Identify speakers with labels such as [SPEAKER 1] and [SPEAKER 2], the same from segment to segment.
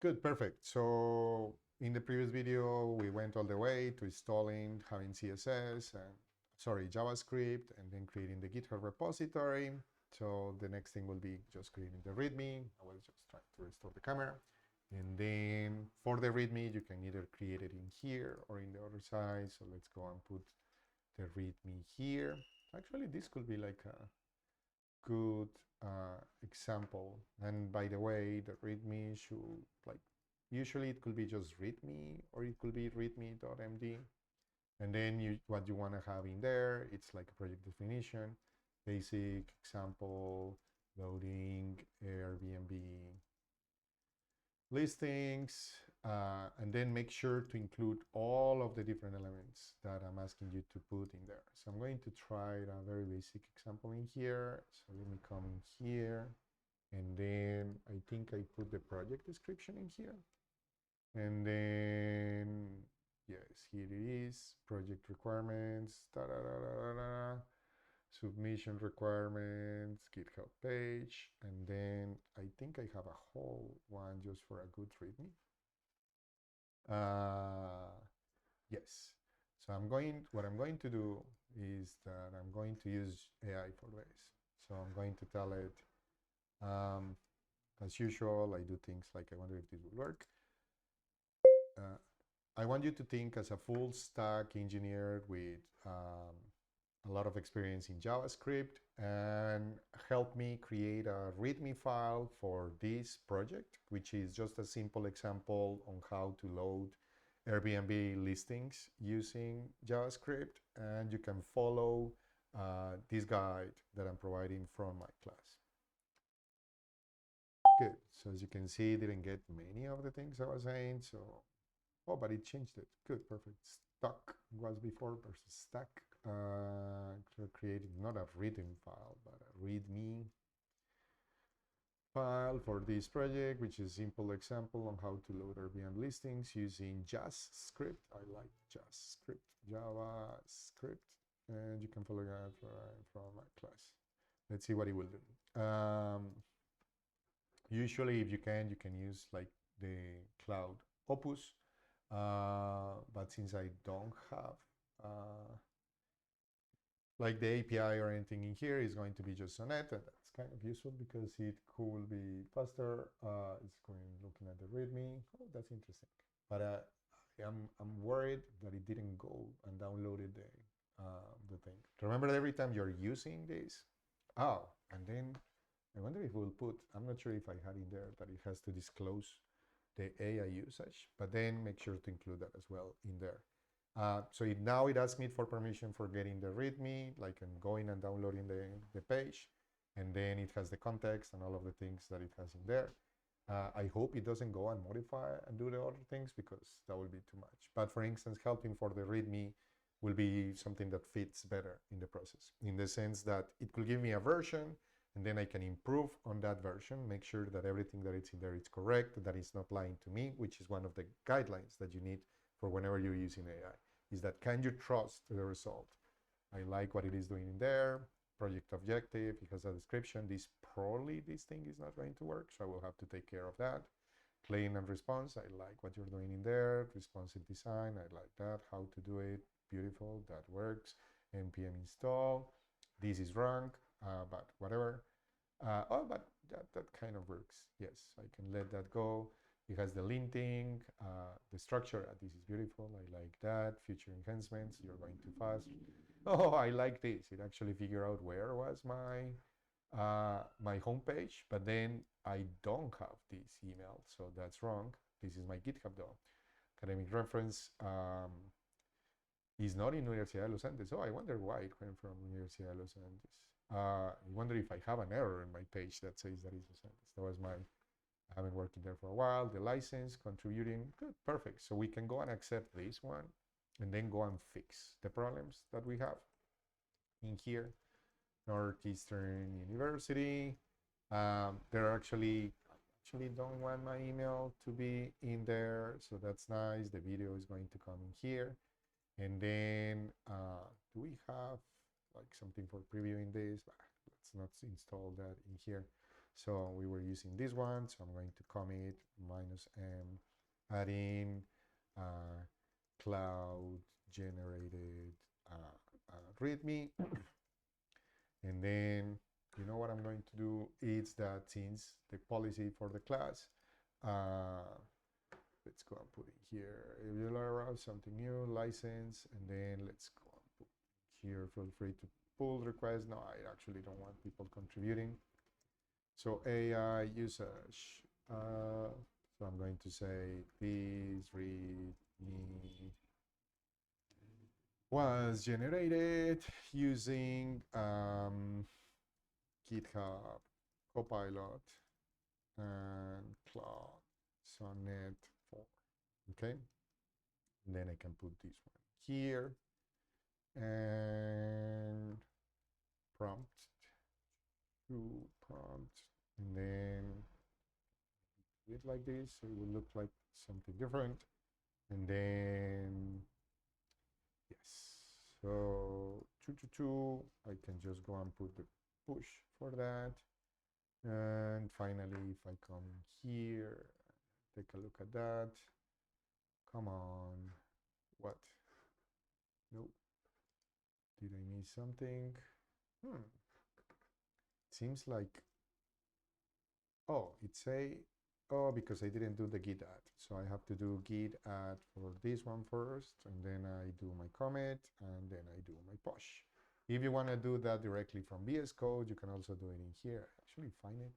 [SPEAKER 1] Good, perfect. So in the previous video, we went all the way to installing, having CSS and JavaScript, and then creating the GitHub repository. So the next thing will be just creating the README. I was just trying to restore the camera. And then for the README, you can either create it in here or in the other side. So let's go and put the README here. Actually, this could be like a good example. And by the way, the README should, like, usually it could be just README or it could be readme.md. And then what you want to have in there, it's like a project definition, basic example, loading, Airbnb listings, and then make sure to include all of the different elements that I'm asking you to put in there. So I'm going to try a very basic example in here. So let me come in here, and then I think I put the project description in here. And then, yes, here it is, project requirements, submission requirements, GitHub page, and then I think I have a whole one just for a good README. Yes. So what I'm going to do is that I'm going to use AI for this. So I'm going to tell it, as usual, I do things like, I wonder if this will work. I want you to think as a full stack engineer with a lot of experience in JavaScript, and help me create a README file for this project, which is just a simple example on how to load Airbnb listings using JavaScript. And you can follow this guide that I'm providing from my class. Good. So as you can see, it didn't get many of the things I was saying. So, oh, but it changed it. Good, perfect. Stuck was before versus stack. Creating not a written file, but a README file for this project, which is a simple example on how to load Airbnb listings using JavaScript. I like JavaScript, and you can follow that from my class. Let's see what it will do. Usually, if you can use like the Cloud Opus, but since I don't have like the API or anything in here, is going to be just on it, and that's kind of useful because it could be faster. It's going looking at the README. Oh, that's interesting. But I'm worried that it didn't go and downloaded the thing. Remember, every time you're using this, oh, and then I wonder if we'll put, I'm not sure if I had in there that it has to disclose the AI usage, but then make sure to include that as well in there. So now it asks me for permission for getting the README, like I'm going and downloading the page, and then it has the context and all of the things that it has in there. I hope it doesn't go and modify and do the other things, because that will be too much. But for instance, helping for the README will be something that fits better in the process, in the sense that it could give me a version, and then I can improve on that version, make sure that everything that it's in there is correct, that it's not lying to me, which is one of the guidelines that you need for whenever you're using AI, is that can you trust the result? I like what it is doing in there. Project objective, it has a description. This thing is not going to work, so I will have to take care of that. Claim and response, I like what you're doing in there. Responsive design, I like that. How to do it, beautiful, that works. npm install, this is wrong, but whatever. But that kind of works. Yes, I can let that go. It has the linting, the structure. This is beautiful. I like that. Future enhancements. You're going too fast. Oh, I like this. It actually figured out where was my homepage, but then I don't have this email, so that's wrong. This is my GitHub though. Academic reference is not in Universidad de los Andes. Oh, I wonder why it went from Universidad de los Andes. I wonder if I have an error in my page that says that it's Los Andes. That was I haven't worked in there for a while. The license, contributing, good, perfect. So we can go and accept this one, and then go and fix the problems that we have in here. Northeastern University. They're actually don't want my email to be in there, so that's nice. The video is going to come in here. And then do we have like something for previewing this? Let's not install that in here. So we were using this one, so I'm going to commit -m, add in cloud generated README. And then, you know what I'm going to do is that since the policy for the class, let's go and put in here, if you allow something new, license, and then let's go and put here, feel free to pull requests. No, I actually don't want people contributing. So AI usage. So I'm going to say this README was generated using GitHub, Copilot, and Cloud Sonnet 4. Okay, and then I can put this one here and prompt to prompt, and then do it like this, so it will look like something different. And then yes, so 222, I can just go and put the push for that. And finally, if I come here, take a look at that. Come on, what? Nope. Did I miss something? Seems like, oh, because I didn't do the git add. So I have to do git add for this one first, and then I do my commit, and then I do my push. If you want to do that directly from VS Code, you can also do it in here. I actually find it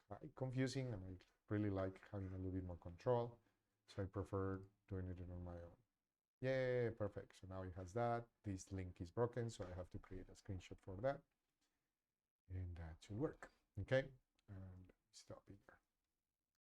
[SPEAKER 1] quite confusing, and I really like having a little bit more control. So I prefer doing it on my own. Yeah, perfect. So now it has that. This link is broken, so I have to create a screenshot for that. And that should work. Okay, and stop it there.